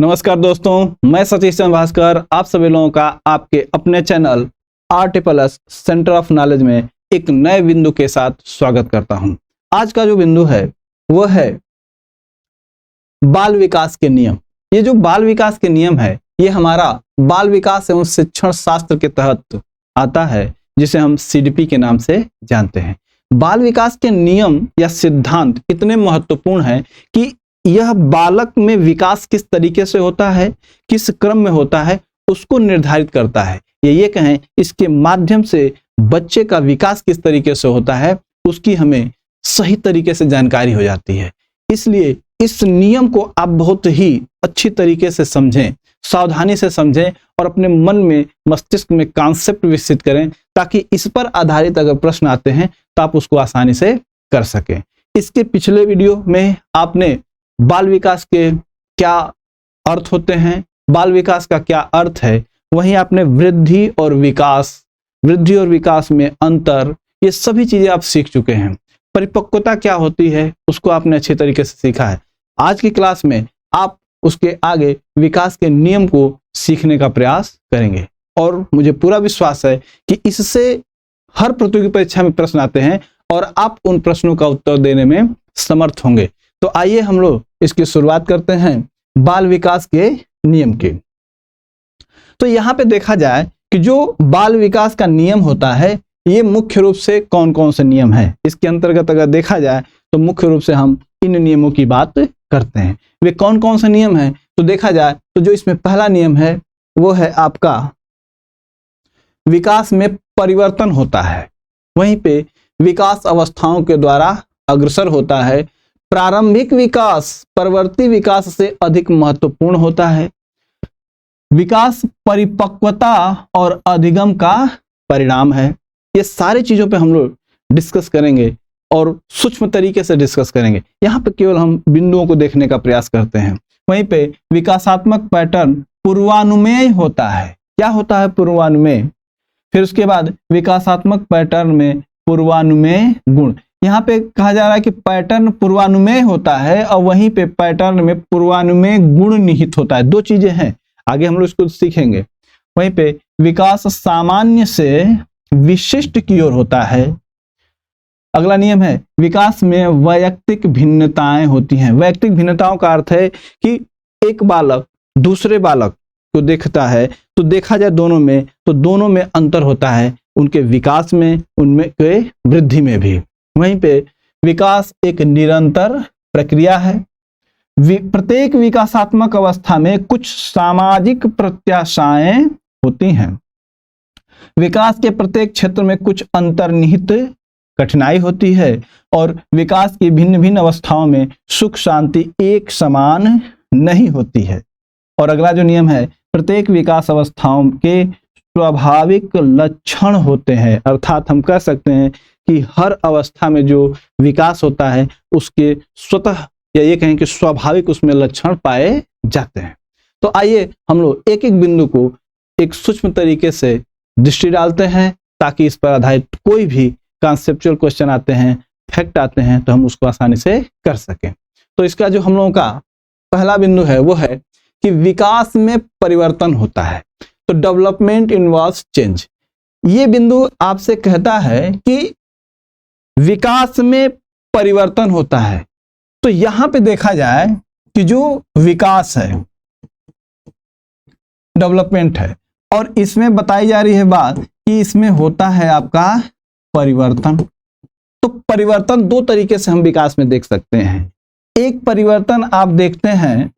नमस्कार दोस्तों, मैं सतीश चंद्र भास्कर आप सभी लोगों का आपके अपने channel RT+ centre of knowledge में एक नए बिंदु के साथ स्वागत करता हूं। आज का जो बिंदु है वो है बाल विकास के नियम। ये जो बाल विकास के नियम है ये हमारा बाल विकास एवं शिक्षण शास्त्र के तहत आता है, जिसे हम CDP के नाम से जानते हैं। बाल विकास के नियम या सिद्धांत इतने महत्वपूर्ण हैं कि यह बालक में विकास किस तरीके से होता है, किस क्रम में होता है, उसको निर्धारित करता है। ये कहें इसके माध्यम से बच्चे का विकास किस तरीके से होता है उसकी हमें सही तरीके से जानकारी हो जाती है। इसलिए इस नियम को आप बहुत ही अच्छी तरीके से समझें, सावधानी से समझें और अपने मन में, मस्तिष्क में कॉन्सेप्ट विकसित करें, ताकि इस पर आधारित अगर प्रश्न आते हैं तो आप उसको आसानी से कर सकें। इसके पिछले वीडियो में आपने बाल विकास के क्या अर्थ होते हैं, बाल विकास का क्या अर्थ है, वहीं आपने वृद्धि और विकास में अंतर, ये सभी चीजें आप सीख चुके हैं। परिपक्वता क्या होती है उसको आपने अच्छे तरीके से सीखा है। आज की क्लास में आप उसके आगे विकास के नियम को सीखने का प्रयास करेंगे और मुझे पूरा विश्वास है कि इससे हर प्रतियोगी परीक्षा में प्रश्न आते हैं और आप उन प्रश्नों का उत्तर देने में समर्थ होंगे। तो आइए हम लोग इसकी शुरुआत करते हैं बाल विकास के नियम की। तो यहाँ पे देखा जाए कि जो बाल विकास का नियम होता है ये मुख्य रूप से कौन कौन से नियम है, इसके अंतर्गत अगर देखा जाए तो मुख्य रूप से हम इन नियमों की बात करते हैं। वे कौन कौन से नियम हैं तो देखा जाए तो जो इसमें पहला नियम है वो है आपका विकास में परिवर्तन होता है, वहीं पे विकास अवस्थाओं के द्वारा अग्रसर होता है। प्रारंभिक विकास परवर्ती विकास से अधिक महत्वपूर्ण होता है। विकास परिपक्वता और अधिगम का परिणाम है। ये सारी चीजों पे हम लोग डिस्कस करेंगे और सूक्ष्म तरीके से डिस्कस करेंगे। यहाँ पे केवल हम बिंदुओं को देखने का प्रयास करते हैं। वहीं पे विकासात्मक पैटर्न पूर्वानुमेय होता है। क्या होता है? पूर्वानुमेय। फिर उसके बाद विकासात्मक पैटर्न में पूर्वानुमेय गुण। यहाँ पे कहा जा रहा है कि पैटर्न पूर्वानुमेय होता है और वहीं पे पैटर्न में पूर्वानुमेय गुण निहित होता है। दो चीजें हैं, आगे हम लोग इसको सीखेंगे। वहीं पे विकास सामान्य से विशिष्ट की ओर होता है। अगला नियम है विकास में वैयक्तिक भिन्नताएं होती हैं। वैयक्तिक भिन्नताओं का अर्थ है कि एक बालक दूसरे बालक को देखता है तो देखा जाए दोनों में तो दोनों में अंतर होता है, उनके विकास में, उनमें के वृद्धि में भी। वहीं पे विकास एक निरंतर प्रक्रिया है। प्रत्येक विकासात्मक अवस्था में कुछ सामाजिक प्रत्याशाएं होती हैं। विकास के प्रत्येक क्षेत्र में कुछ अंतर्निहित कठिनाई होती है और विकास की भिन्न भिन्न अवस्थाओं में सुख शांति एक समान नहीं होती है। और अगला जो नियम है प्रत्येक विकास अवस्थाओं के स्वाभाविक लक्षण होते हैं, अर्थात हम कह सकते हैं कि हर अवस्था में जो विकास होता है उसके स्वतः या ये कहें कि स्वाभाविक उसमें लक्षण पाए जाते हैं। तो आइए हम लोग एक एक बिंदु को एक सूक्ष्म तरीके से दृष्टि डालते हैं ताकि इस पर आधारित कोई भी कॉन्सेप्चुअल क्वेश्चन आते हैं, फैक्ट आते हैं तो हम उसको आसानी से कर सकें। तो इसका जो हम लोगों का पहला बिंदु है वो है कि विकास में परिवर्तन होता है। तो डेवलपमेंट इन्वॉल्व्स चेंज। ये बिंदु आपसे कहता है कि विकास में परिवर्तन होता है। तो यहां पे देखा जाए कि जो विकास है, डेवलपमेंट है, और इसमें बताई जा रही है बात कि इसमें होता है आपका परिवर्तन। तो परिवर्तन दो तरीके से हम विकास में देख सकते हैं। एक परिवर्तन आप देखते हैं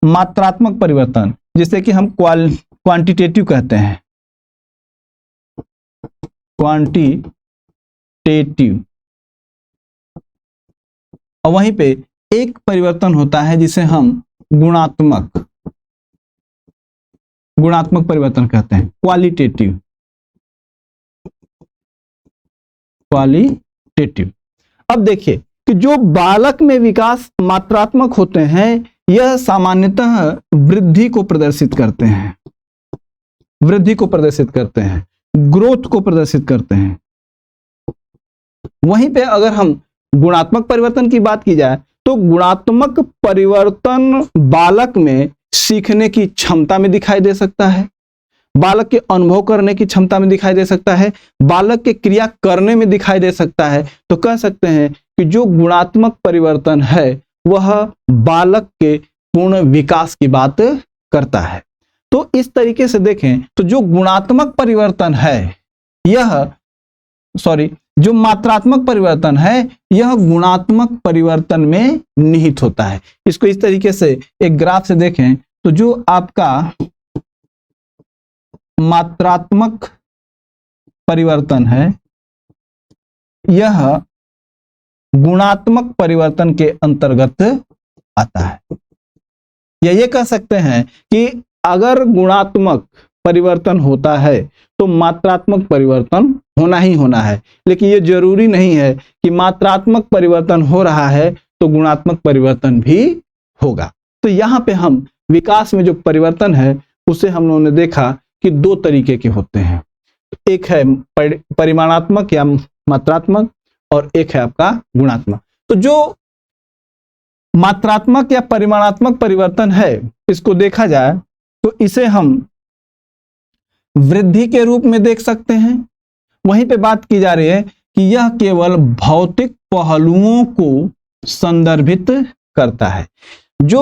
मात्रात्मक परिवर्तन, जिसे कि हम क्वांटिटेटिव कहते हैं, क्वांटिटेटिव। और वहीं पे एक परिवर्तन होता है जिसे हम गुणात्मक परिवर्तन कहते हैं, क्वालिटेटिव। अब देखिए कि जो बालक में विकास मात्रात्मक होते हैं यह सामान्यतः वृद्धि को प्रदर्शित करते हैं, ग्रोथ को प्रदर्शित करते हैं। वहीं पे अगर हम गुणात्मक परिवर्तन की बात की जाए तो गुणात्मक परिवर्तन बालक में सीखने की क्षमता में दिखाई दे सकता है, बालक के अनुभव करने की क्षमता में दिखाई दे सकता है, बालक के क्रिया करने में दिखाई दे सकता है। तो कह सकते हैं कि जो गुणात्मक परिवर्तन है वह बालक के पूर्ण विकास की बात करता है। तो इस तरीके से देखें तो जो गुणात्मक परिवर्तन है जो मात्रात्मक परिवर्तन है यह गुणात्मक परिवर्तन में निहित होता है। इसको इस तरीके से एक ग्राफ से देखें तो जो आपका मात्रात्मक परिवर्तन है यह गुणात्मक परिवर्तन के अंतर्गत आता है। या ये कह सकते हैं कि अगर गुणात्मक परिवर्तन होता है तो मात्रात्मक परिवर्तन होना ही होना है, लेकिन ये जरूरी नहीं है कि मात्रात्मक परिवर्तन हो रहा है तो गुणात्मक परिवर्तन भी होगा। तो यहाँ पे हम विकास में जो परिवर्तन है उसे हम लोगों ने देखा कि दो तरीके के होते हैं, एक है परिमाणात्मक या मात्रात्मक और एक है आपका गुणात्मक। तो जो मात्रात्मक या परिमाणात्मक परिवर्तन है इसको देखा जाए तो इसे हम वृद्धि के रूप में देख सकते हैं। वहीं पे बात की जा रही है कि यह केवल भौतिक पहलुओं को संदर्भित करता है। जो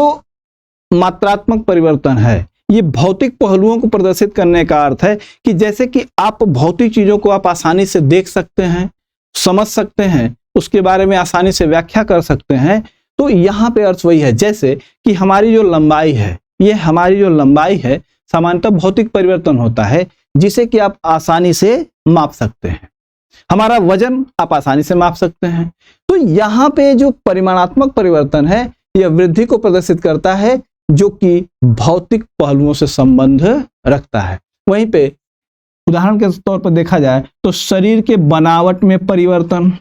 मात्रात्मक परिवर्तन है ये भौतिक पहलुओं को प्रदर्शित करने का अर्थ है कि जैसे कि आप भौतिक चीजों को आप आसानी से देख सकते हैं, समझ सकते हैं, उसके बारे में आसानी से व्याख्या कर सकते हैं। तो यहाँ पे अर्थ वही है जैसे कि हमारी जो लंबाई है, ये हमारी जो लंबाई है सामान्यतः भौतिक परिवर्तन होता है जिसे कि आप आसानी से माप सकते हैं। हमारा वजन आप आसानी से माप सकते हैं। तो यहाँ पे जो परिमाणात्मक परिवर्तन है यह वृद्धि को प्रदर्शित करता है जो कि भौतिक पहलुओं से संबंध रखता है। वहीं पे उदाहरण के तौर पर देखा जाए तो शरीर के बनावट में परिवर्तन,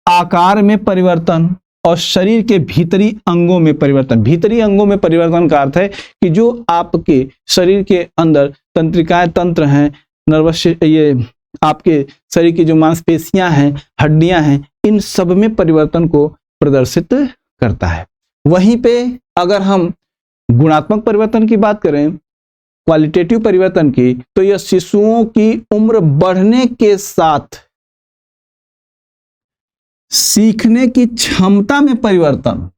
आकार में परिवर्तन और शरीर के भीतरी अंगों में परिवर्तन। भीतरी अंगों में परिवर्तन का अर्थ है कि जो आपके शरीर के अंदर तंत्रिकाएं तंत्र हैं, नर्वस, ये आपके शरीर की जो मांसपेशियां हैं, हड्डियां हैं, इन सब में परिवर्तन को प्रदर्शित करता है। वहीं पे अगर हम गुणात्मक परिवर्तन की बात करें, क्वालिटेटिव परिवर्तन की, तो यह शिशुओं की उम्र बढ़ने के साथ सीखने की क्षमता में परिवर्तन,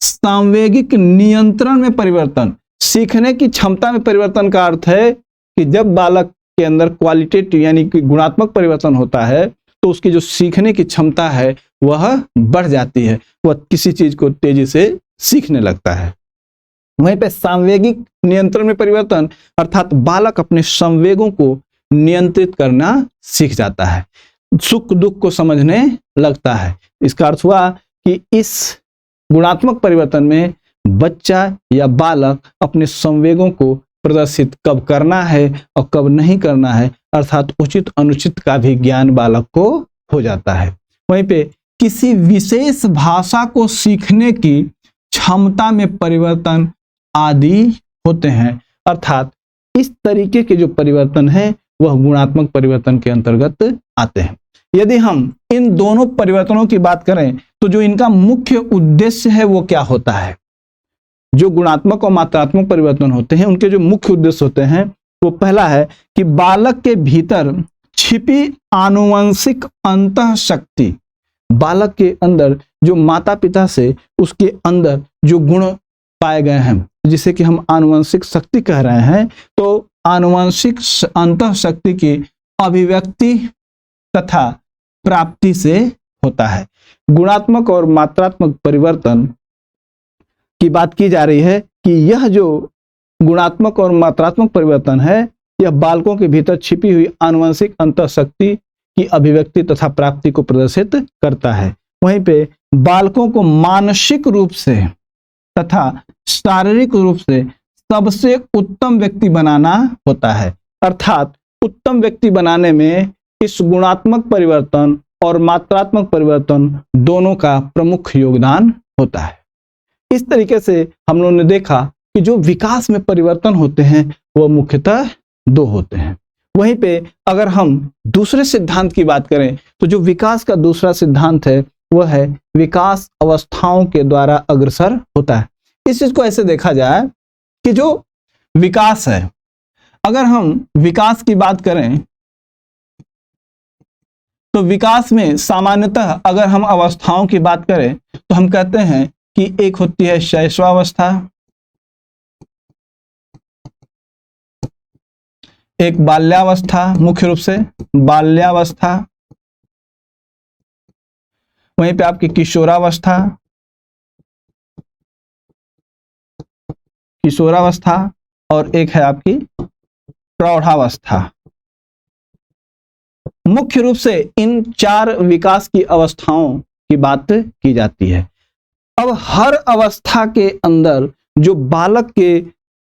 सांवेगिक नियंत्रण में परिवर्तन। सीखने की क्षमता में परिवर्तन का अर्थ है कि जब बालक के अंदर क्वालिटेटिव यानी कि गुणात्मक परिवर्तन होता है तो उसकी जो सीखने की क्षमता है वह बढ़ जाती है, वह किसी चीज को तेजी से सीखने लगता है। वहीं पे सांवेगिक नियंत्रण में परिवर्तन अर्थात बालक अपने संवेगों को नियंत्रित करना सीख जाता है, सुख दुख को समझने लगता है। इसका अर्थ हुआ कि इस गुणात्मक परिवर्तन में बच्चा या बालक अपने संवेगों को प्रदर्शित कब करना है और कब नहीं करना है, अर्थात उचित अनुचित का भी ज्ञान बालक को हो जाता है। वहीं पे किसी विशेष भाषा को सीखने की क्षमता में परिवर्तन आदि होते हैं, अर्थात इस तरीके के जो परिवर्तन है वह गुणात्मक परिवर्तन के अंतर्गत आते हैं। यदि हम इन दोनों परिवर्तनों की बात करें तो जो इनका मुख्य उद्देश्य है वो क्या होता है? जो गुणात्मक और मात्रात्मक परिवर्तन होते हैं उनके जो मुख्य उद्देश्य होते हैं वो पहला है कि बालक के भीतर छिपी आनुवंशिक अंतःशक्ति, बालक के अंदर जो माता पिता से उसके अंदर जो गुण पाए गए हैं जिसे कि हम आनुवंशिक शक्ति कह रहे हैं, तो आनुवंशिक अंतःशक्ति की अभिव्यक्ति तथा प्राप्ति से होता है। गुणात्मक और मात्रात्मक परिवर्तन की बात की जा रही है कि यह जो गुणात्मक और मात्रात्मक परिवर्तन है यह बालकों के भीतर छिपी हुई आनुवंशिक अंतःशक्ति की अभिव्यक्ति तथा प्राप्ति को प्रदर्शित करता है। वहीं पे बालकों को मानसिक रूप से तथा शारीरिक रूप से सबसे उत्तम व्यक्ति बनाना होता है, अर्थात उत्तम व्यक्ति बनाने में इस गुणात्मक परिवर्तन और मात्रात्मक परिवर्तन दोनों का प्रमुख योगदान होता है। इस तरीके से हम लोगों ने देखा कि जो विकास में परिवर्तन होते हैं वह मुख्यतः दो होते हैं। वहीं पे अगर हम दूसरे सिद्धांत की बात करें तो जो विकास का दूसरा सिद्धांत है वह है विकास अवस्थाओं के द्वारा अग्रसर होता है। इस चीज को ऐसे देखा जाए कि जो विकास है, अगर हम विकास की बात करें तो विकास में सामान्यतः अगर हम अवस्थाओं की बात करें तो हम कहते हैं कि एक होती है शैशवावस्था, एक बाल्यावस्था, मुख्य रूप से बाल्यावस्था, वहीं पे आपकी किशोरावस्था, किशोरावस्था और एक है आपकी प्रौढ़ावस्था। मुख्य रूप से इन 4 विकास की अवस्थाओं की बात की जाती है। अब हर अवस्था के अंदर जो बालक के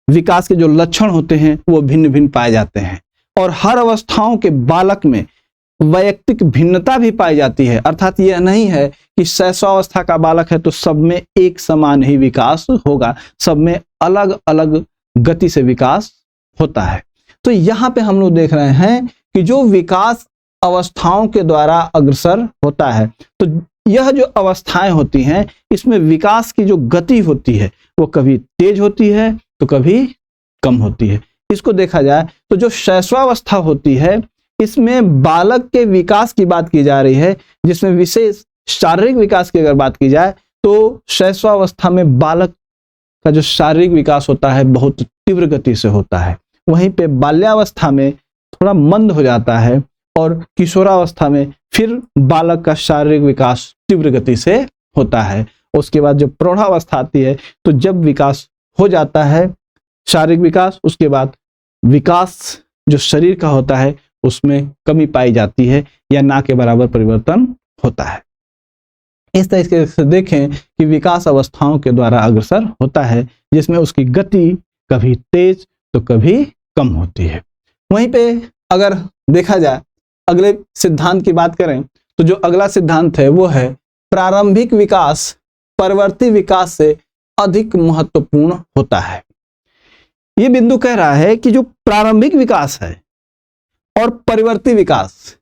विकास के जो लक्षण होते हैं वो भिन्न भिन्न पाए जाते हैं और हर अवस्थाओं के बालक में वैयक्तिक भिन्नता भी पाई जाती है। अर्थात यह नहीं है कि शैशवावस्था का बालक है तो सब में एक समान ही विकास होगा, सब में अलग अलग गति से विकास होता है। तो यहाँ पे हम लोग देख रहे हैं कि जो विकास अवस्थाओं के द्वारा अग्रसर होता है, तो यह जो अवस्थाएं होती हैं इसमें विकास की जो गति होती है वो कभी तेज होती है तो कभी कम होती है। इसको देखा जाए तो जो शैशवावस्था होती है इसमें बालक के विकास की बात की जा रही है, जिसमें विशेष शारीरिक विकास की अगर बात की जाए तो शैशवावस्था में बालक का जो शारीरिक विकास होता है बहुत तीव्र गति से होता है, वहीं पे बाल्यावस्था में थोड़ा मंद हो जाता है और किशोरावस्था में फिर बालक का शारीरिक विकास तीव्र गति से होता है। उसके बाद जब प्रौढ़ावस्था आती है तो जब विकास हो जाता है शारीरिक विकास, उसके बाद विकास जो शरीर का होता है उसमें कमी पाई जाती है या ना के बराबर परिवर्तन होता है। इस तरीके से देखें कि विकास अवस्थाओं के द्वारा अग्रसर होता है, जिसमें उसकी गति कभी तेज तो कभी कम होती है। वहीं पे अगर देखा जाए अगले सिद्धांत की बात करें तो जो अगला सिद्धांत है वो है प्रारंभिक विकास परवर्ती विकास से अधिक महत्वपूर्ण होता है। ये बिंदु कह रहा है कि जो प्रारंभिक विकास है और परिवर्ती विकास,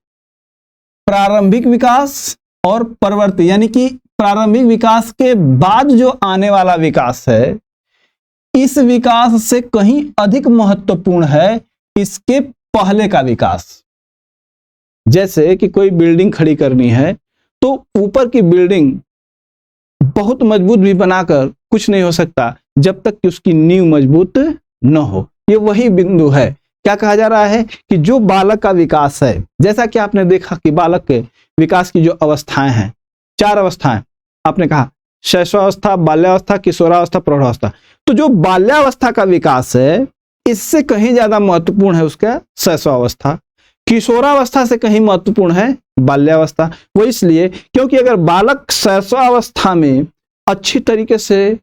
प्रारंभिक विकास और परवर्ती यानी कि प्रारंभिक विकास के बाद जो आने वाला विकास है, इस विकास से कहीं अधिक महत्वपूर्ण है इसके पहले का विकास। जैसे कि कोई बिल्डिंग खड़ी करनी है तो ऊपर की बिल्डिंग बहुत मजबूत भी बनाकर कुछ नहीं हो सकता जब तक कि उसकी नींव मजबूत न हो। ये वही बिंदु है। क्या कहा जा रहा है कि जो बालक का विकास है, जैसा कि आपने देखा कि बालक के विकास की जो अवस्थाएं हैं, 4 अवस्थाएं आपने कहा, शैशवावस्था, बाल्यावस्था, किशोरावस्था, प्रौढ़ावस्था। तो जो बाल्यावस्था का विकास है इससे कहीं ज्यादा महत्वपूर्ण है उसका शैशवावस्था, किशोरावस्था से कहीं महत्वपूर्ण है बाल्यावस्था। वो इसलिए क्योंकि अगर बालक शैशवावस्था में अच्छी तरीके से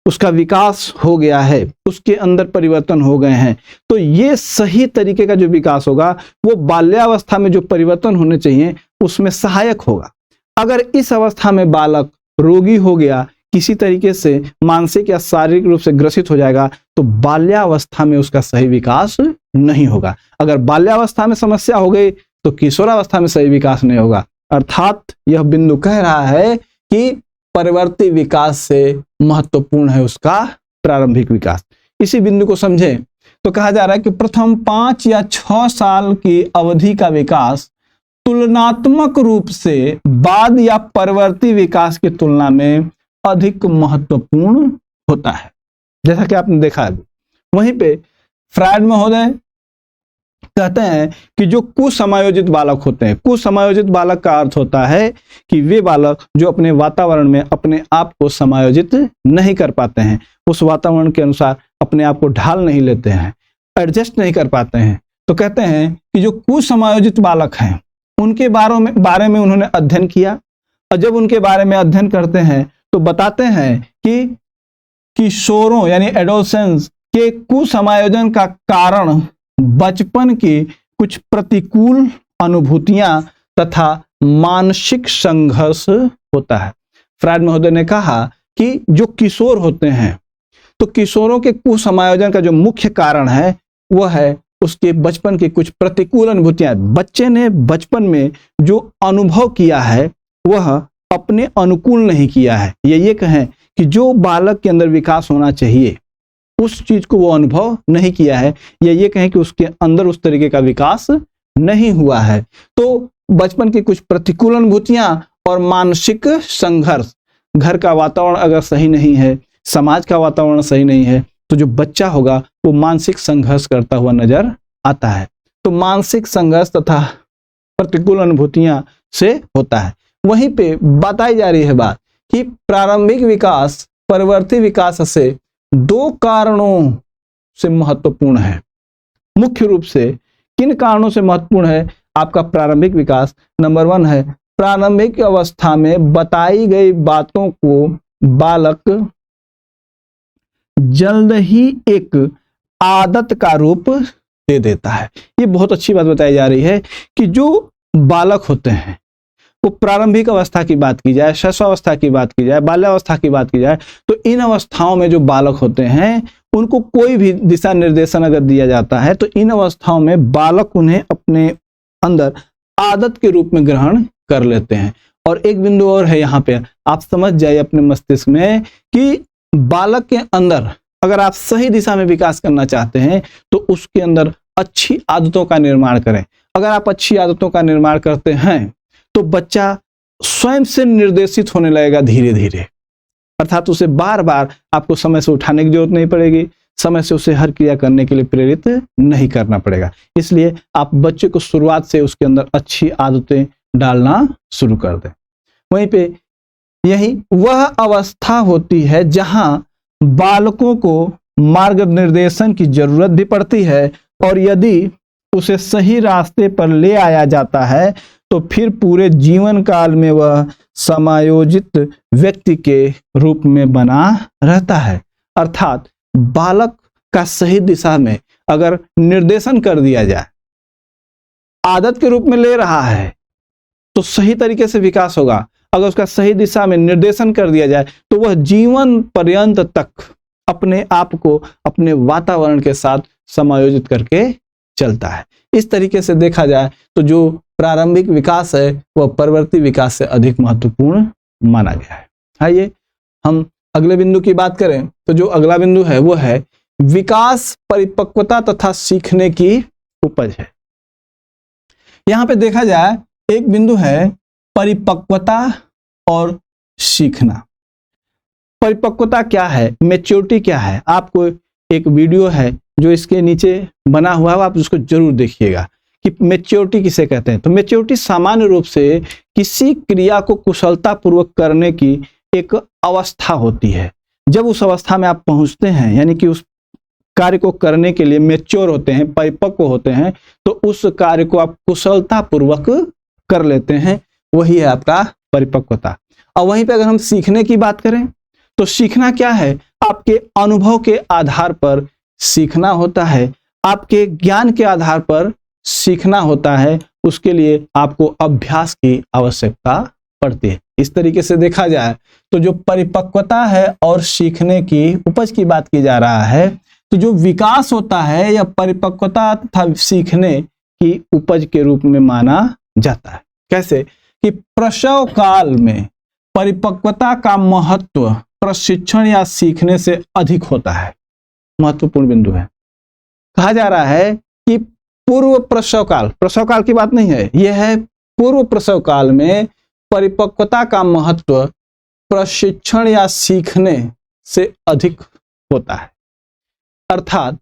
उसका विकास हो गया है, उसके अंदर परिवर्तन हो गए हैं, तो ये सही तरीके का जो विकास होगा वो बाल्यावस्था में जो परिवर्तन होने चाहिए उसमें सहायक होगा। अगर इस अवस्था में बालक रोगी हो गया, किसी तरीके से मानसिक या शारीरिक रूप से ग्रसित हो जाएगा, तो बाल्यावस्था में उसका सही विकास नहीं होगा। अगर बाल्यावस्था में समस्या हो गई तो किशोरावस्था में सही विकास नहीं होगा। अर्थात यह बिंदु कह रहा है कि परिवर्ती विकास से महत्वपूर्ण है उसका प्रारंभिक विकास। इसी बिंदु को समझें तो कहा जा रहा है कि प्रथम 5 या 6 साल की अवधि का विकास तुलनात्मक रूप से बाद या परवर्ती विकास की तुलना में अधिक महत्वपूर्ण होता है, जैसा कि आपने देखा है। वहीं पे फ्रायड महोदय कहते हैं कि जो कुसमायोजित बालक होते हैं, कुसमायोजित बालक का अर्थ होता है कि वे बालक जो अपने वातावरण में अपने आप को समायोजित नहीं कर पाते हैं, उस वातावरण के अनुसार अपने आप को ढाल नहीं लेते हैं, एडजस्ट नहीं कर पाते हैं। तो कहते हैं कि जो कुसमायोजित बालक हैं उनके बारे में उन्होंने अध्ययन किया, और जब उनके बारे में अध्ययन करते हैं तो बताते हैं कि किशोरों यानी एडोलसेंस के कुसमायोजन का कारण बचपन की कुछ प्रतिकूल अनुभूतियां तथा मानसिक संघर्ष होता है। फ्रायड महोदय ने कहा कि जो किशोर होते हैं तो किशोरों के कुसमायोजन का जो मुख्य कारण है वह है उसके बचपन की कुछ प्रतिकूल अनुभूतियां। बच्चे ने बचपन में जो अनुभव किया है वह अपने अनुकूल नहीं किया है, ये कहें कि जो बालक के अंदर विकास होना चाहिए उस चीज को वो अनुभव नहीं किया है, या ये कहें कि उसके अंदर उस तरीके का विकास नहीं हुआ है। तो बचपन की कुछ प्रतिकूल अनुभूतियां और मानसिक संघर्ष, घर का वातावरण अगर सही नहीं है, समाज का वातावरण सही नहीं है, तो जो बच्चा होगा वो मानसिक संघर्ष करता हुआ नजर आता है। तो मानसिक संघर्ष तथा प्रतिकूल अनुभूतियां से होता है। वहीं पे बताई जा रही है बात कि प्रारंभिक विकास परवर्ती विकास से दो कारणों से महत्वपूर्ण है। मुख्य रूप से किन कारणों से महत्वपूर्ण है आपका प्रारंभिक विकास? नंबर 1 है, प्रारंभिक अवस्था में बताई गई बातों को बालक जल्द ही एक आदत का रूप दे देता है। ये बहुत अच्छी बात बताई जा रही है कि जो बालक होते हैं वो प्रारंभिक अवस्था की बात की जाए, शैशवावस्था की बात की जाए, बाल्यावस्था की बात की जाए, तो इन अवस्थाओं में जो बालक होते हैं उनको कोई भी दिशा निर्देशन अगर दिया जाता है तो इन अवस्थाओं में बालक उन्हें अपने अंदर आदत के रूप में ग्रहण कर लेते हैं। और एक बिंदु और है यहाँ पे, आप समझ जाइए अपने मस्तिष्क में कि बालक के अंदर अगर आप सही दिशा में विकास करना चाहते हैं तो उसके अंदर अच्छी आदतों का निर्माण करें। अगर आप अच्छी आदतों का निर्माण करते हैं तो बच्चा स्वयं से निर्देशित होने लगेगा धीरे धीरे, अर्थात उसे बार बार आपको समय से उठाने की जरूरत नहीं पड़ेगी, समय से उसे हर क्रिया करने के लिए प्रेरित नहीं करना पड़ेगा। इसलिए आप बच्चे को शुरुआत से उसके अंदर अच्छी आदतें डालना शुरू कर दें। वहीं पे यही वह अवस्था होती है जहां बालकों को मार्गनिर्देशन की जरूरत भी पड़ती है, और यदि उसे सही रास्ते पर ले आया जाता है तो फिर पूरे जीवन काल में वह समायोजित व्यक्ति के रूप में बना रहता है। अर्थात बालक का सही दिशा में अगर निर्देशन कर दिया जाए, आदत के रूप में ले रहा है तो सही तरीके से विकास होगा। अगर उसका सही दिशा में निर्देशन कर दिया जाए तो वह जीवन पर्यंत तक अपने आप को अपने वातावरण के साथ समायोजित करके चलता है। इस तरीके से देखा जाए तो जो प्रारंभिक विकास है वह परवर्ती विकास से अधिक महत्वपूर्ण माना गया है। आइए हम अगले बिंदु की बात करें तो जो अगला बिंदु है वो है विकास, परिपक्वता तथा सीखने की उपज है। यहां पे देखा जाए एक बिंदु है परिपक्वता और सीखना। परिपक्वता क्या है, मैच्योरिटी क्या है, आपको एक वीडियो है जो इसके नीचे बना हुआ है, आप उसको जरूर देखिएगा कि मैच्योरिटी किसे कहते हैं। तो मैच्योरिटी सामान्य रूप से किसी क्रिया को कुशलता पूर्वक करने की एक अवस्था होती है। जब उस अवस्था में आप पहुंचते हैं, यानी कि उस कार्य को करने के लिए मैच्योर होते हैं, परिपक्व होते हैं, तो उस कार्य को आप कुशलता पूर्वक कर लेते हैं, वही है आपका परिपक्वता। और वहीं पे अगर हम सीखने की बात करें तो सीखना क्या है, आपके अनुभव के आधार पर सीखना होता है, आपके ज्ञान के आधार पर सीखना होता है, उसके लिए आपको अभ्यास की आवश्यकता पड़ती है। इस तरीके से देखा जाए तो जो परिपक्वता है और सीखने की उपज की बात की जा रहा है, तो जो विकास होता है या परिपक्वता तथा सीखने की उपज के रूप में माना जाता है। कैसे कि प्रसव काल में परिपक्वता का महत्व प्रशिक्षण या सीखने से अधिक होता है। महत्वपूर्ण बिंदु है। कहा जा रहा है कि पूर्व प्रसव काल की बात नहीं है, यह है पूर्व प्रसव काल में परिपक्वता का महत्व प्रशिक्षण या सीखने से अधिक होता है। अर्थात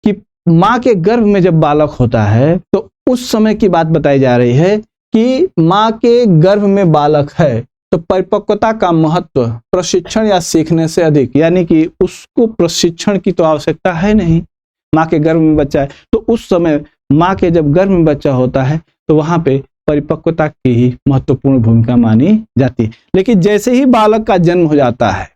कि मां के गर्भ में जब बालक होता है तो उस समय की बात बताई जा रही है कि मां के गर्भ में बालक है तो परिपक्वता का महत्व प्रशिक्षण या सीखने से अधिक, यानी कि उसको प्रशिक्षण की तो आवश्यकता है नहीं, मां के गर्भ में बच्चा है, तो उस समय मां के जब गर्भ में बच्चा होता है तो वहां पे परिपक्वता की ही महत्वपूर्ण भूमिका मानी जाती है। लेकिन जैसे ही बालक का जन्म हो जाता है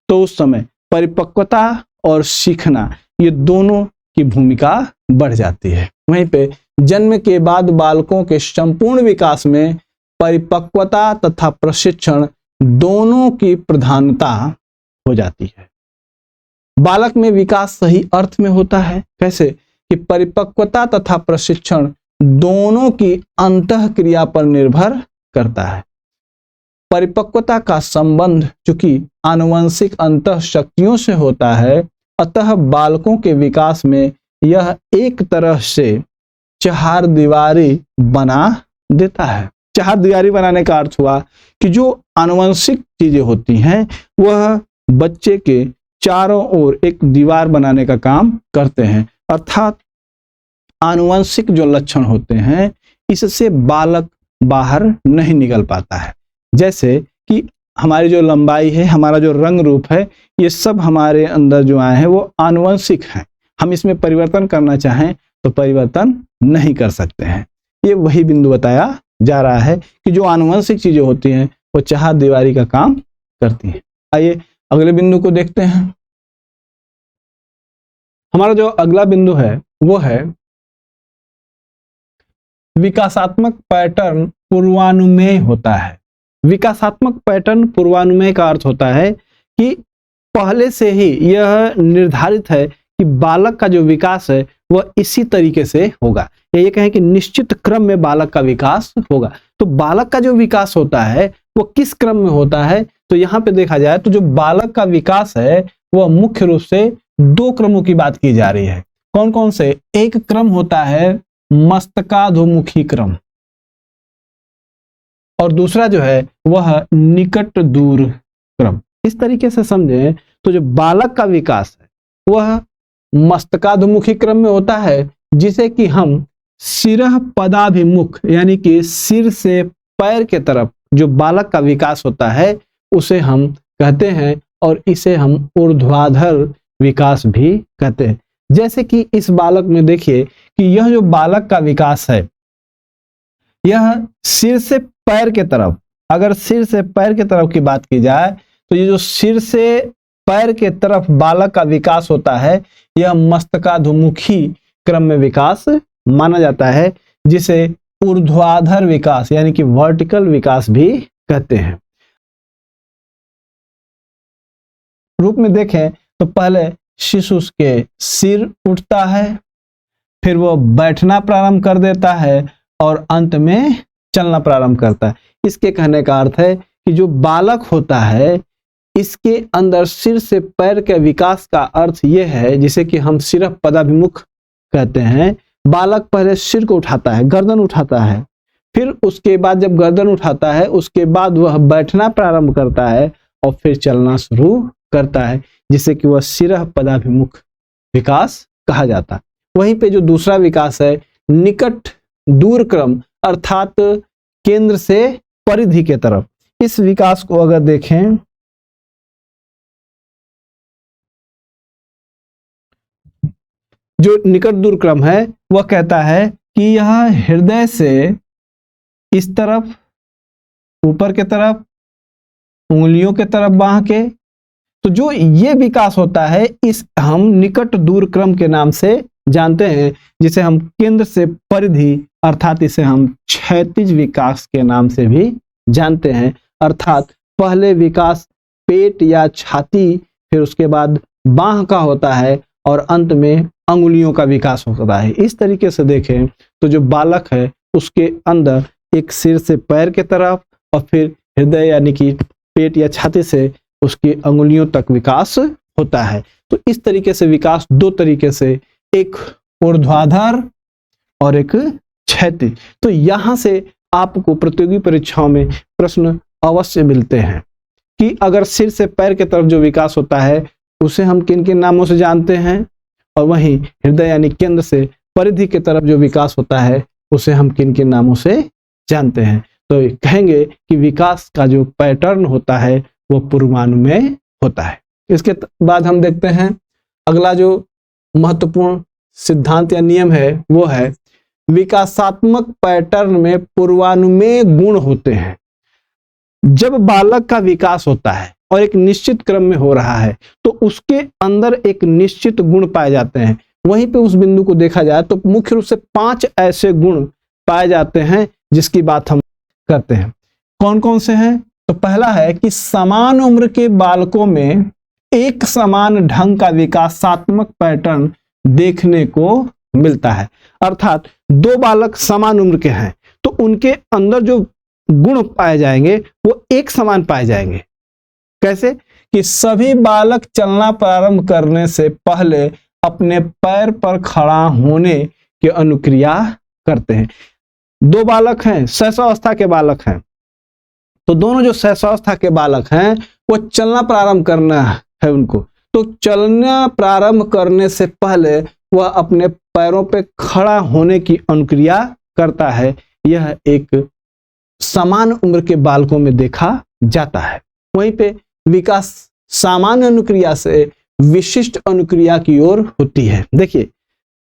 तो उस समय परिपक्वता और सीखना ये दोनों की भूमिका बढ़ जाती है। वहीं पे जन्म के बाद बालकों के संपूर्ण विकास में परिपक्वता तथा प्रशिक्षण दोनों की प्रधानता हो जाती है। बालक में विकास सही अर्थ में होता है। कैसे कि परिपक्वता तथा प्रशिक्षण दोनों की अंतःक्रिया पर निर्भर करता है। परिपक्वता का संबंध चूंकि आनुवंशिक अंतःशक्तियों से होता है, अतः बालकों के विकास में यह एक तरह से चहारदीवारी बना देता है। चहारदीवारी बनाने का अर्थ हुआ कि जो आनुवंशिक चीजें होती हैं वह बच्चे के चारों ओर एक दीवार बनाने का काम करते हैं, अर्थात आनुवंशिक जो लक्षण होते हैं इससे बालक बाहर नहीं निकल पाता है। जैसे कि हमारी जो लंबाई है, हमारा जो रंग रूप है, ये सब हमारे अंदर जो आए हैं वो आनुवंशिक हैं। हम इसमें परिवर्तन करना चाहें तो परिवर्तन नहीं कर सकते हैं। ये वही बिंदु बताया जा रहा है कि जो आनुवंशिक चीजें होती हैं वो चहारदीवारी का काम करती हैं। आइए अगले बिंदु को देखते हैं। हमारा जो अगला बिंदु है वो है विकासात्मक पैटर्न पूर्वानुमेय होता है। विकासात्मक पैटर्न पूर्वानुमेय का अर्थ होता है कि पहले से ही यह निर्धारित है कि बालक का जो विकास है वह इसी तरीके से होगा, या ये कहें कि निश्चित क्रम में बालक का विकास होगा। तो बालक का जो विकास होता है वो किस क्रम में होता है, तो यहाँ पे देखा जाए तो जो बालक का विकास है वह मुख्य रूप से दो क्रमों की बात की जा रही है। कौन कौन से? एक क्रम होता है मस्तकाधोमुखी क्रम, और दूसरा जो है वह निकट दूर क्रम। इस तरीके से समझें तो जो बालक का विकास है वह मस्तकाधोमुखी क्रम में होता है, जिसे कि हम सिरह पदाभिमुख यानी कि सिर से पैर के तरफ जो बालक का विकास होता है उसे हम कहते हैं, और इसे हम ऊर्ध्वाधर विकास भी कहते हैं। जैसे कि इस बालक में देखिए कि यह जो बालक का विकास है यह सिर से पैर के तरफ, अगर सिर से पैर के तरफ की बात की जाए तो ये जो सिर से पैर के तरफ बालक का विकास होता है यह मस्तकाधोमुखी क्रम में विकास माना जाता है, जिसे ऊर्ध्वाधर विकास यानी कि वर्टिकल विकास भी कहते हैं। रूप में देखें तो पहले शिशु के सिर उठता है, फिर वो बैठना प्रारंभ कर देता है और अंत में चलना प्रारंभ करता है। इसके कहने का अर्थ है कि जो बालक होता है इसके अंदर सिर से पैर के विकास का अर्थ यह है, जिसे कि हम सिरह पदाभिमुख कहते हैं। बालक पहले सिर को उठाता है, गर्दन उठाता है, फिर उसके बाद जब गर्दन उठाता है उसके बाद वह बैठना प्रारंभ करता है और फिर चलना शुरू करता है, जिसे कि वह सिरह पदाभिमुख विकास कहा जाता है। वहीं पे जो दूसरा विकास है निकट दूर क्रम, अर्थात केंद्र से परिधि के तरफ, इस विकास को अगर देखें जो निकट दूर क्रम है वह कहता है कि यह हृदय से इस तरफ, ऊपर के तरफ, उंगलियों के तरफ बाह के, तो जो ये विकास होता है इस हम निकट दूर क्रम के नाम से जानते हैं, जिसे हम केंद्र से परिधि अर्थात इसे हम क्षैतिज विकास के नाम से भी जानते हैं। अर्थात पहले विकास पेट या छाती, फिर उसके बाद बाह का होता है और अंत में अंगुलियों का विकास होता है। इस तरीके से देखें तो जो बालक है उसके अंदर एक सिर से पैर के तरफ और फिर हृदय यानी कि पेट या छाती से उसकी अंगुलियों तक विकास होता है। तो इस तरीके से विकास दो तरीके से, एक ऊर्ध्वाधर और एक क्षैतिज। तो यहां से आपको प्रतियोगी परीक्षाओं में प्रश्न अवश्य मिलते हैं कि अगर सिर से पैर के तरफ जो विकास होता है उसे हम किन किन नामों से जानते हैं, और वहीं हृदय यानी केंद्र से परिधि की तरफ जो विकास होता है उसे हम किन किन नामों से जानते हैं। तो कहेंगे कि विकास का जो पैटर्न होता है वो पूर्वानुमेय होता है। इसके बाद हम देखते हैं अगला जो महत्वपूर्ण सिद्धांत या नियम है वो है विकासात्मक पैटर्न में पूर्वानुमेय गुण होते हैं। जब बालक का विकास होता है और एक निश्चित क्रम में हो रहा है तो उसके अंदर एक निश्चित गुण पाए जाते हैं। वहीं पे उस बिंदु को देखा जाए तो मुख्य रूप से 5 ऐसे गुण पाए जाते हैं जिसकी बात हम करते हैं। कौन कौन से हैं? तो पहला है कि समान उम्र के बालकों में एक समान ढंग का विकासात्मक पैटर्न देखने को मिलता है। अर्थात दो बालक समान उम्र के हैं तो उनके अंदर जो गुण पाए जाएंगे वो एक समान पाए जाएंगे। कैसे? कि सभी बालक चलना प्रारंभ करने से पहले अपने पैर पर खड़ा होने की अनुक्रिया करते हैं। दो बालक हैं, शैशवावस्था के बालक हैं, तो दोनों जो शैशवावस्था के बालक हैं वो चलना प्रारंभ करना है उनको, तो चलना प्रारंभ करने से पहले वह अपने पैरों पे खड़ा होने की अनुक्रिया करता है। यह एक समान उम्र के बालकों में देखा जाता है। वहीं पे विकास सामान्य अनुक्रिया से विशिष्ट अनुक्रिया की ओर होती है। देखिए,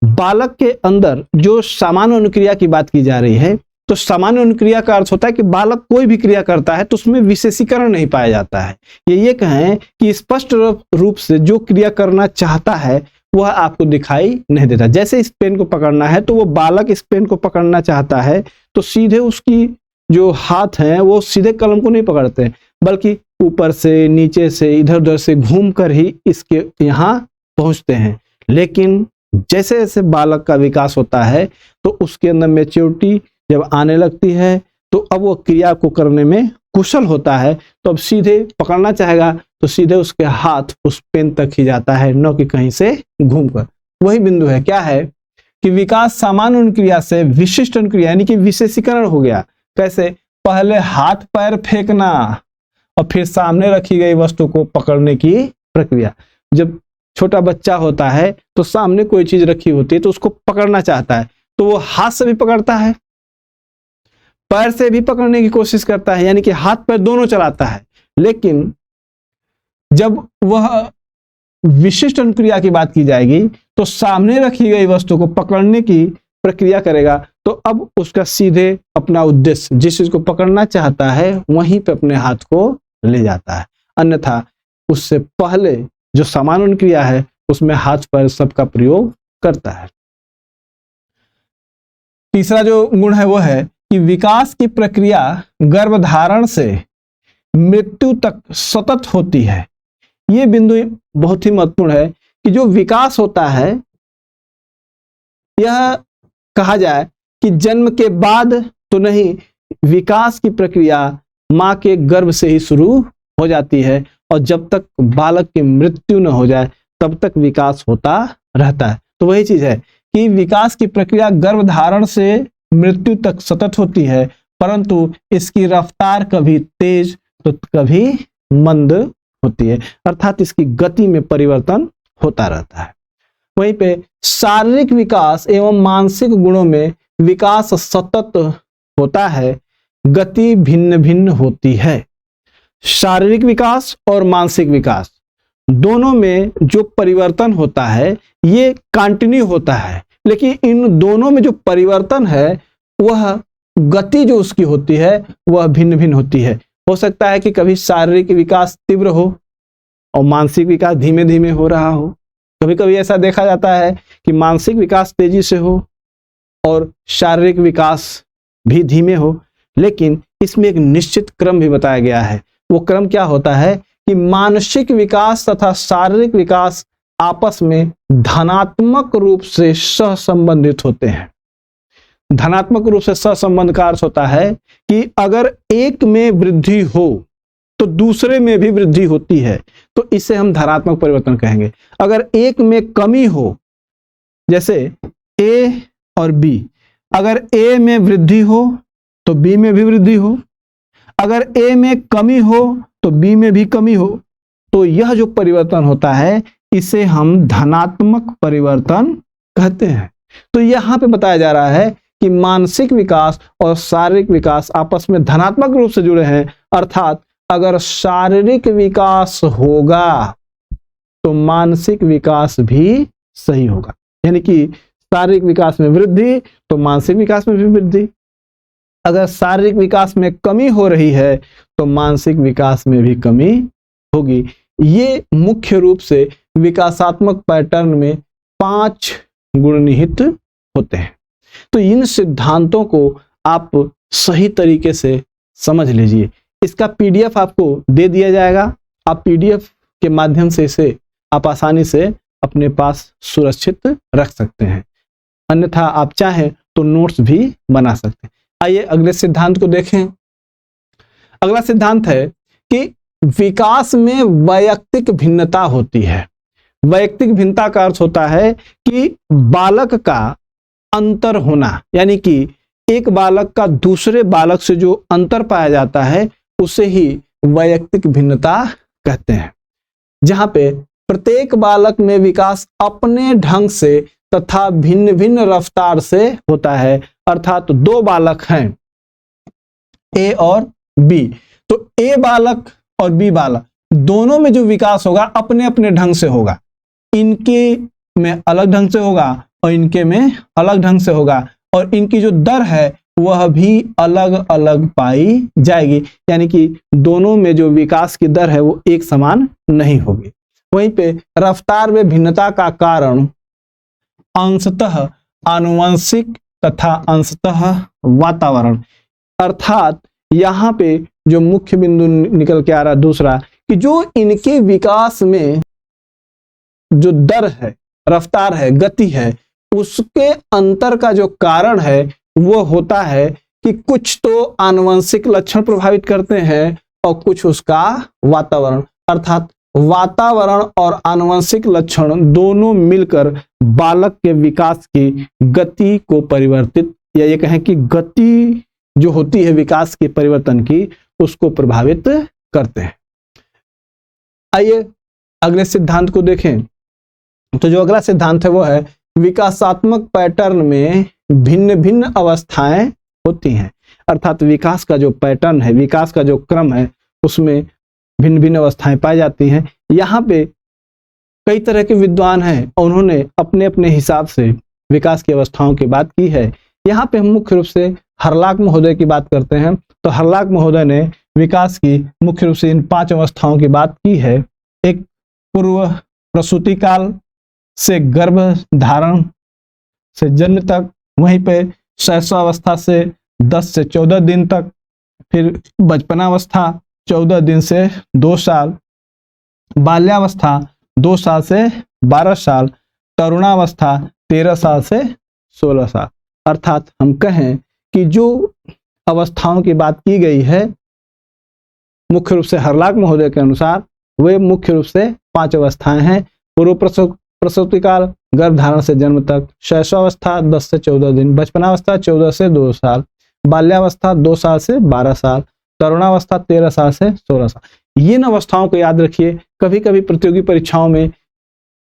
बालक के अंदर जो सामान्य अनुक्रिया की बात की जा रही है, तो सामान्य अनुक्रिया का अर्थ होता है कि बालक कोई भी क्रिया करता है तो उसमें विशेषीकरण नहीं पाया जाता है। ये कहें कि स्पष्ट रूप से जो क्रिया करना चाहता है वह आपको दिखाई नहीं देता। जैसे इस पेन को पकड़ना है तो वो बालक इस पेन को पकड़ना चाहता है तो सीधे उसकी जो हाथ हैं वो सीधे कलम को नहीं पकड़ते, बल्कि ऊपर से, नीचे से, इधर उधर से घूम कर ही इसके यहाँ पहुंचते हैं। लेकिन जैसे जैसे बालक का विकास होता है तो उसके अंदर मैच्योरिटी जब आने लगती है तो अब वो क्रिया को करने में कुशल होता है, तो अब सीधे पकड़ना चाहेगा तो सीधे उसके हाथ उस पेन तक ही जाता है, न कि कहीं से घूमकर। वही बिंदु है, क्या है कि विकास सामान्य अनुक्रिया से विशिष्ट अनुक्रिया यानी कि विशेषीकरण हो गया। कैसे? पहले हाथ पैर फेंकना और फिर सामने रखी गई वस्तु को पकड़ने की प्रक्रिया। जब छोटा बच्चा होता है तो सामने कोई चीज रखी होती है तो उसको पकड़ना चाहता है, तो वो हाथ से भी पकड़ता है, पैर से भी पकड़ने की कोशिश करता है, यानी कि हाथ पैर दोनों चलाता है। लेकिन जब वह विशिष्ट अनुक्रिया की बात की जाएगी तो सामने रखी गई वस्तु को पकड़ने की प्रक्रिया करेगा, तो अब उसका सीधे अपना उद्देश्य, जिस चीज को पकड़ना चाहता है वहीं पे अपने हाथ को ले जाता है। अन्यथा उससे पहले जो सामान्य अनुक्रिया है उसमें हाथ पैर सबका प्रयोग करता है। तीसरा जो गुण है वो है कि विकास की प्रक्रिया गर्भधारण से मृत्यु तक सतत होती है। ये बिंदु बहुत ही महत्वपूर्ण है कि जो विकास होता है, यह कहा जाए कि जन्म के बाद तो नहीं, विकास की प्रक्रिया मां के गर्भ से ही शुरू हो जाती है और जब तक बालक की मृत्यु न हो जाए तब तक विकास होता रहता है। तो वही चीज है कि विकास की प्रक्रिया गर्भधारण से मृत्यु तक सतत होती है, परंतु इसकी रफ्तार कभी तेज तो कभी मंद होती है, अर्थात इसकी गति में परिवर्तन होता रहता है। वहीं पे शारीरिक विकास एवं मानसिक गुणों में विकास सतत होता है, गति भिन्न भिन्न होती है। शारीरिक विकास और मानसिक विकास दोनों में जो परिवर्तन होता है ये कंटिन्यू होता है, लेकिन इन दोनों में जो परिवर्तन है वह गति जो उसकी होती है वह भिन्न भिन्न होती है। हो सकता है कि कभी शारीरिक विकास तीव्र हो और मानसिक विकास धीमे धीमे हो रहा हो। कभी कभी ऐसा देखा जाता है कि मानसिक विकास तेजी से हो और शारीरिक विकास भी धीमे हो, लेकिन इसमें एक निश्चित क्रम भी बताया गया है। वो क्रम क्या होता है कि मानसिक विकास तथा शारीरिक विकास आपस में धनात्मक रूप से सहसंबंधित होते हैं। धनात्मक रूप से सहसंबंध का अर्थ होता है कि अगर एक में वृद्धि हो तो दूसरे में भी वृद्धि होती है, तो इसे हम धनात्मक परिवर्तन कहेंगे। अगर एक में कमी हो, जैसे ए और बी, अगर ए में वृद्धि हो तो बी में भी वृद्धि हो, अगर ए में कमी हो तो बी में भी कमी हो, तो यह जो परिवर्तन होता है इसे हम धनात्मक परिवर्तन कहते हैं। तो यहां पे बताया जा रहा है कि मानसिक विकास और शारीरिक विकास आपस में धनात्मक रूप से जुड़े हैं, अर्थात अगर शारीरिक विकास होगा तो मानसिक विकास भी सही होगा, यानी कि शारीरिक विकास में वृद्धि तो मानसिक विकास में भी वृद्धि। अगर शारीरिक विकास में कमी हो रही है तो मानसिक विकास में भी कमी होगी। ये मुख्य रूप से विकासात्मक पैटर्न में 5 गुण निहित होते हैं। तो इन सिद्धांतों को आप सही तरीके से समझ लीजिए। इसका पीडीएफ आपको दे दिया जाएगा, आप पीडीएफ के माध्यम से इसे आप आसानी से अपने पास सुरक्षित रख सकते हैं, अन्यथा आप चाहें तो नोट्स भी बना सकते हैं। आइए अगले सिद्धांत को देखें। अगला सिद्धांत है कि विकास में वैयक्तिक भिन्नता होती है। वैयक्तिक भिन्नता का अर्थ होता है कि बालक का अंतर होना, यानी कि एक बालक का दूसरे बालक से जो अंतर पाया जाता है उसे ही वैयक्तिक भिन्नता कहते हैं। जहां पे प्रत्येक बालक में विकास अपने ढंग से तथा भिन्न भिन्न रफ्तार से होता है। अर्थात दो बालक हैं ए और बी, तो ए बालक और बी बालक दोनों में जो विकास होगा अपने अपने ढंग से होगा। इनके में अलग ढंग से होगा और इनके में अलग ढंग से होगा, और इनकी जो दर है वह भी अलग अलग पाई जाएगी, यानी कि दोनों में जो विकास की दर है वो एक समान नहीं होगी। वहीं पे रफ्तार में भिन्नता का कारण अंशतः आनुवंशिक तथा अंशतः वातावरण। अर्थात यहाँ पे जो मुख्य बिंदु निकल के आ रहा है दूसरा, कि जो इनके विकास में जो दर है, रफ्तार है, गति है, उसके अंतर का जो कारण है वो होता है कि कुछ तो आनुवंशिक लक्षण प्रभावित करते हैं और कुछ उसका वातावरण। अर्थात वातावरण और आनुवंशिक लक्षण दोनों मिलकर बालक के विकास की गति को परिवर्तित, या ये कहें कि गति जो होती है विकास के परिवर्तन की, उसको प्रभावित करते हैं। आइए अगले सिद्धांत को देखें। तो जो अगला सिद्धांत है वो है विकासात्मक पैटर्न में भिन्न भिन्न अवस्थाएं होती हैं। अर्थात विकास का जो पैटर्न है, विकास का जो क्रम है, उसमें भिन्न भिन्न अवस्थाएं पाई जाती हैं। यहाँ पे कई तरह के विद्वान हैं और उन्होंने अपने अपने हिसाब से विकास की अवस्थाओं की बात की है। यहाँ पे हम मुख्य रूप से हर्लॉक महोदय की बात करते हैं। तो हर्लॉक महोदय ने विकास की मुख्य रूप से इन 5 अवस्थाओं की बात की है। एक पूर्व प्रसूति काल से गर्भ धारण से जन्म तक, वहीं पे शैशवावस्था से 10 से 14 दिन तक, फिर बचपनावस्था 14 दिन से 2 साल, बाल्यावस्था 2 साल से 12 साल, तरुणावस्था 13 साल से 16 साल। अर्थात हम कहें कि जो अवस्थाओं की बात की गई है मुख्य रूप से हर्लॉक महोदय के अनुसार, वे मुख्य रूप से 5 अवस्थाएं हैं। पूर्व प्रसूति काल, गर्भधारण से जन्म तक, शैशवावस्था 10 से 14 दिन, बचपनावस्था 14 से 2 साल, बाल्यावस्था 2 साल से 12 साल, तरुणावस्था 13 साल से 16 साल। इन अवस्थाओं को याद रखिए। कभी कभी प्रतियोगी परीक्षाओं में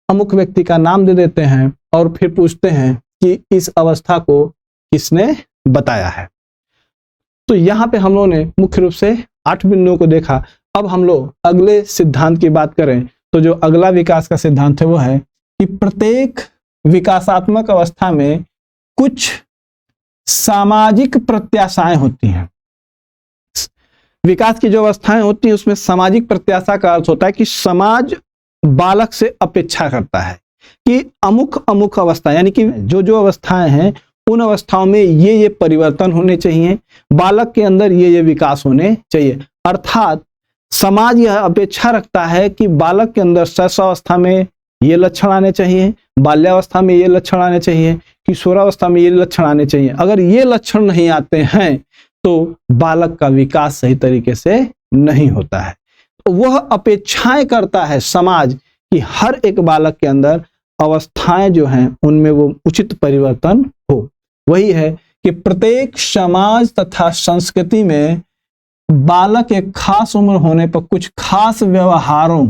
अमुक व्यक्ति का नाम दे देते हैं और फिर पूछते हैं कि इस अवस्था को किसने बताया है। तो यहाँ पे हम लोगों ने मुख्य रूप से 8 बिंदुओं को देखा। अब हम लोग अगले सिद्धांत की बात करें तो जो अगला विकास का सिद्धांत है वो है कि प्रत्येक विकासात्मक अवस्था में कुछ सामाजिक प्रत्याशाएं होती हैं। विकास की जो अवस्थाएं होती हैं उसमें सामाजिक प्रत्याशा का अर्थ होता है कि समाज बालक से अपेक्षा करता है कि अमुक अमुक अवस्था, यानी कि जो जो अवस्थाएं हैं उन अवस्थाओं में ये परिवर्तन होने चाहिए, बालक के अंदर ये विकास होने चाहिए। अर्थात समाज यह अपेक्षा रखता है कि बालक के अंदर शैशवावस्था में ये लक्षण आने चाहिए, बाल्यावस्था में ये लक्षण आने चाहिए, किशोरावस्था में ये लक्षण आने चाहिए। अगर ये लक्षण नहीं आते हैं तो बालक का विकास सही तरीके से नहीं होता है। तो वह अपेक्षाएं करता है समाज कि हर एक बालक के अंदर अवस्थाएं जो हैं उनमें वो उचित परिवर्तन हो। वही है कि प्रत्येक समाज तथा संस्कृति में बालक एक खास उम्र होने पर कुछ खास व्यवहारों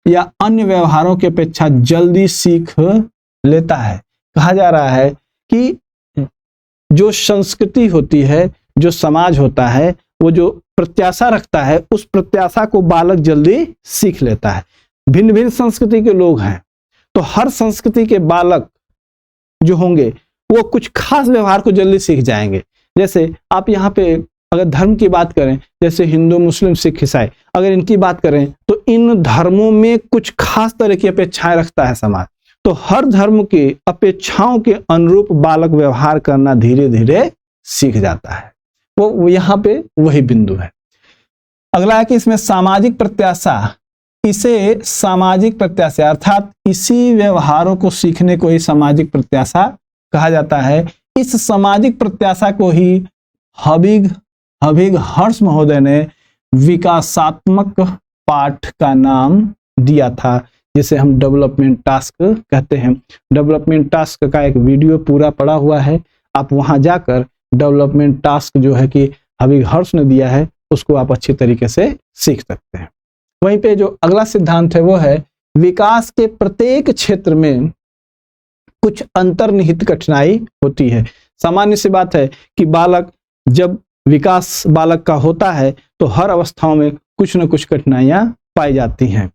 या अन्य व्यवहारों की अपेक्षा जल्दी सीख लेता है। कहा जा रहा है कि जो संस्कृति होती है, जो समाज होता है, वो जो प्रत्याशा रखता है उस प्रत्याशा को बालक जल्दी सीख लेता है। भिन्न भिन्न संस्कृति के लोग हैं तो हर संस्कृति के बालक जो होंगे वो कुछ खास व्यवहार को जल्दी सीख जाएंगे। जैसे आप यहाँ पे अगर धर्म की बात करें, जैसे हिंदू, मुस्लिम, सिख, ईसाई, अगर इनकी बात करें तो इन धर्मों में कुछ खास तरह की अपेक्षाएं रखता है समाज। तो हर धर्म की अपेक्षाओं के अनुरूप बालक व्यवहार करना धीरे धीरे सीख जाता है। वो यहाँ पे वही बिंदु है। अगला है कि इसमें सामाजिक प्रत्याशा, इसे सामाजिक प्रत्याशा अर्थात इसी व्यवहारों को सीखने को ही सामाजिक प्रत्याशा कहा जाता है। इस सामाजिक प्रत्याशा को ही हबिग हर्ष महोदय ने विकासात्मक पाठ का नाम दिया था, जिसे हम डेवलपमेंट टास्क कहते हैं। डेवलपमेंट टास्क का एक वीडियो पूरा पड़ा हुआ है, आप वहां जाकर डेवलपमेंट टास्क जो है कि हविग हर्ष ने दिया है उसको आप अच्छी तरीके से सीख सकते हैं। वहीं पे जो अगला सिद्धांत है वो है विकास के प्रत्येक क्षेत्र में कुछ अंतर्निहित कठिनाई होती है। सामान्य सी बात है कि बालक जब विकास बालक का होता है तो हर अवस्थाओं में कुछ न कुछ कठिनाइयां पाई जाती हैं।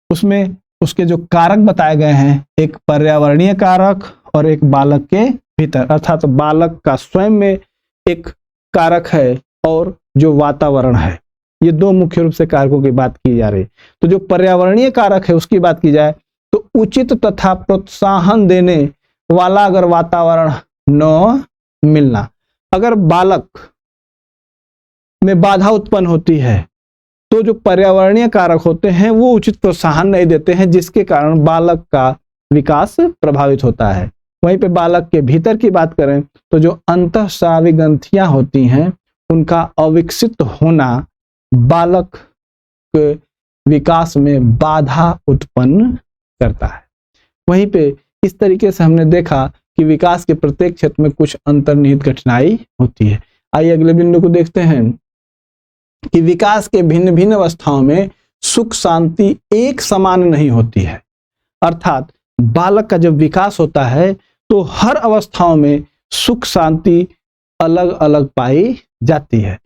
उसमें उसके जो कारक बताए गए हैं, एक पर्यावरणीय कारक और एक बालक के भीतर, अर्थात बालक का स्वयं में एक कारक है और जो वातावरण है। ये दो मुख्य रूप से कारकों की बात की जा रही है। तो जो पर्यावरणीय कारक है उसकी बात की जाए तो उचित तथा प्रोत्साहन देने वाला अगर वातावरण न मिलना, अगर बालक में बाधा उत्पन्न होती है तो जो पर्यावरणीय कारक होते हैं वो उचित प्रोत्साहन नहीं देते हैं, जिसके कारण बालक का विकास प्रभावित होता है। वहीं पे बालक के भीतर की बात करें तो जो अंतःस्रावी ग्रंथियां होती हैं उनका अविकसित होना बालक के विकास में बाधा उत्पन्न करता है। वहीं पे इस तरीके से हमने देखा कि विकास के प्रत्येक क्षेत्र में कुछ अंतर्निहित कठिनाई होती है। आइए अगले बिंदु को देखते हैं कि विकास के भिन्न भिन्न अवस्थाओं में सुख शांति एक समान नहीं होती है। अर्थात बालक का जब विकास होता है तो हर अवस्थाओं में सुख शांति अलग अलग पाई जाती है।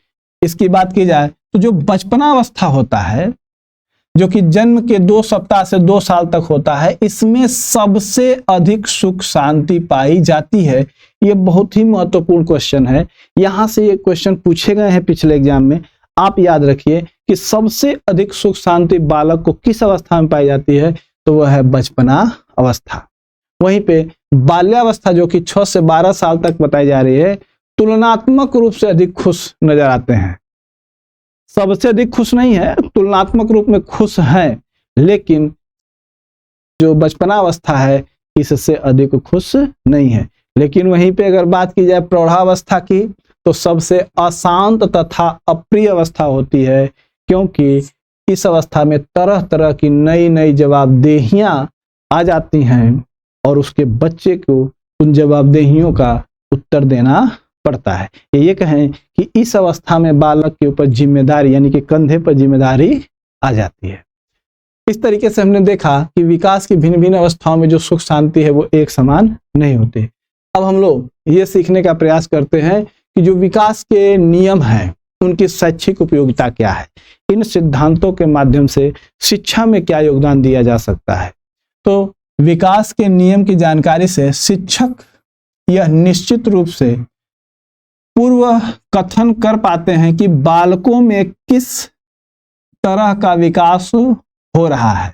इसकी बात की जाए तो जो बचपना अवस्था होता है, जो कि जन्म के 2 सप्ताह से 2 साल तक होता है, इसमें सबसे अधिक सुख शांति पाई जाती है। ये बहुत ही महत्वपूर्ण क्वेश्चन है। यहाँ से ये क्वेश्चन पूछे गए हैं पिछले एग्जाम में। आप याद रखिए कि सबसे अधिक सुख शांति बालक को किस अवस्था में पाई जाती है, तो वह है बचपना अवस्था। वहीं पे बाल्यावस्था जो कि 6 से 12 साल तक बताई जा रही है, तुलनात्मक रूप से अधिक खुश नजर आते हैं। सबसे अधिक खुश नहीं है, तुलनात्मक रूप में खुश हैं, लेकिन जो बचपना अवस्था है इससे अधिक खुश नहीं है। लेकिन वहीं पे अगर बात की जाए प्रौढ़ावस्था की तो सबसे अशांत तथा अप्रिय अवस्था होती है, क्योंकि इस अवस्था में तरह तरह की नई नई जवाबदेहियां आ जाती हैं और उसके बच्चे को उन जवाबदेहियों का उत्तर देना पड़ता है। ये कहें कि इस अवस्था में बालक के ऊपर जिम्मेदारी यानी कि कंधे पर जिम्मेदारी आ जाती है। इस तरीके से हमने देखा कि विकास की भिन्न भिन्न अवस्थाओं में जो सुख शांति है वो एक समान नहीं होते। अब हम लोग ये सीखने का प्रयास करते हैं कि जो विकास के नियम हैं उनकी शैक्षिक उपयोगिता क्या है, इन सिद्धांतों के माध्यम से शिक्षा में क्या योगदान दिया जा सकता है। तो विकास के नियम की जानकारी से शिक्षक यह निश्चित रूप से पूर्व कथन कर पाते हैं कि बालकों में किस तरह का विकास हो रहा है,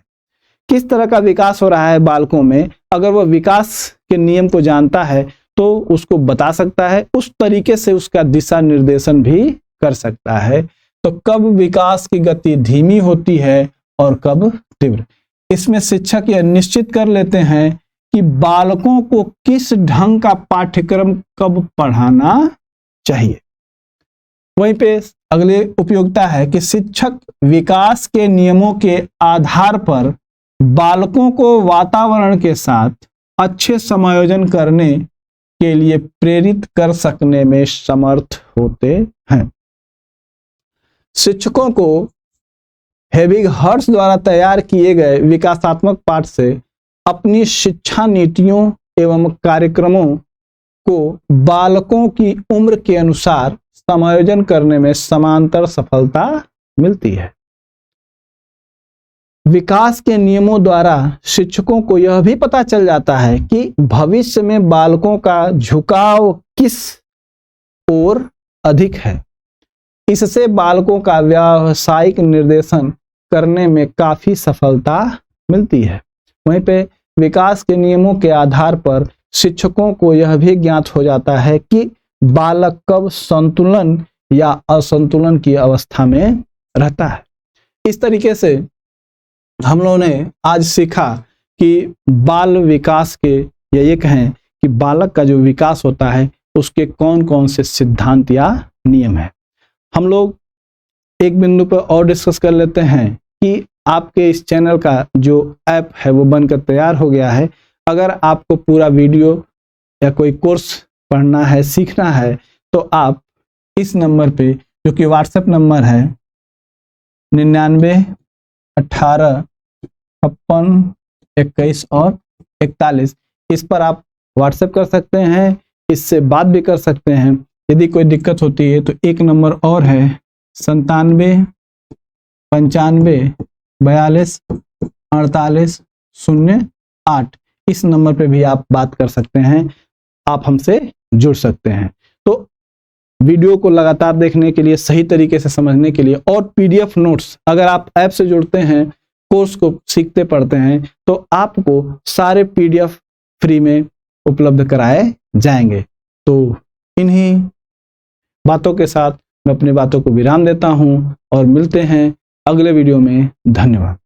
किस तरह का विकास हो रहा है बालकों में। अगर वह विकास के नियम को जानता है तो उसको बता सकता है, उस तरीके से उसका दिशा निर्देशन भी कर सकता है। तो कब विकास की गति धीमी होती है और कब तीव्र, इसमें शिक्षक यह निश्चित कर लेते हैं कि बालकों को किस ढंग का पाठ्यक्रम कब पढ़ाना चाहिए। वहीं पे अगले उपयोगिता है कि शिक्षक विकास के नियमों के आधार पर बालकों को वातावरण के साथ अच्छे समायोजन करने के लिए प्रेरित कर सकने में समर्थ होते हैं। शिक्षकों को हेविग हर्ष द्वारा तैयार किए गए विकासात्मक पाठ से अपनी शिक्षा नीतियों एवं कार्यक्रमों को बालकों की उम्र के अनुसार समायोजन करने में समांतर सफलता मिलती है। विकास के नियमों द्वारा शिक्षकों को यह भी पता चल जाता है कि भविष्य में बालकों का झुकाव किस ओर अधिक है। इससे बालकों का व्यावसायिक निर्देशन करने में काफी सफलता मिलती है। वहीं पे विकास के नियमों के आधार पर शिक्षकों को यह भी ज्ञात हो जाता है कि बालक कब संतुलन या असंतुलन की अवस्था में रहता है। इस तरीके से हम लोगों ने आज सीखा कि बाल विकास के, या ये कहें कि बालक का जो विकास होता है उसके कौन कौन से सिद्धांत या नियम है। हम लोग एक बिंदु पर और डिस्कस कर लेते हैं कि आपके इस चैनल का जो ऐप है वो बनकर तैयार हो गया है। अगर आपको पूरा वीडियो या कोई कोर्स पढ़ना है, सीखना है, तो आप इस नंबर पे, जो कि व्हाट्सएप नंबर है 99 18 56 21 और 41, इस पर आप व्हाट्सएप कर सकते हैं, इससे बात भी कर सकते हैं। यदि कोई दिक्कत होती है तो एक नंबर और है 97 95 42 48 08, इस नंबर पे भी आप बात कर सकते हैं, आप हमसे जुड़ सकते हैं। तो वीडियो को लगातार देखने के लिए, सही तरीके से समझने के लिए, और पीडीएफ नोट्स, अगर आप ऐप से जुड़ते हैं, कोर्स को सीखते पढ़ते हैं, तो आपको सारे पीडीएफ फ्री में उपलब्ध कराए जाएंगे। तो इन्हीं बातों के साथ मैं अपनी बातों को विराम देता हूं और मिलते हैं अगले वीडियो में। धन्यवाद।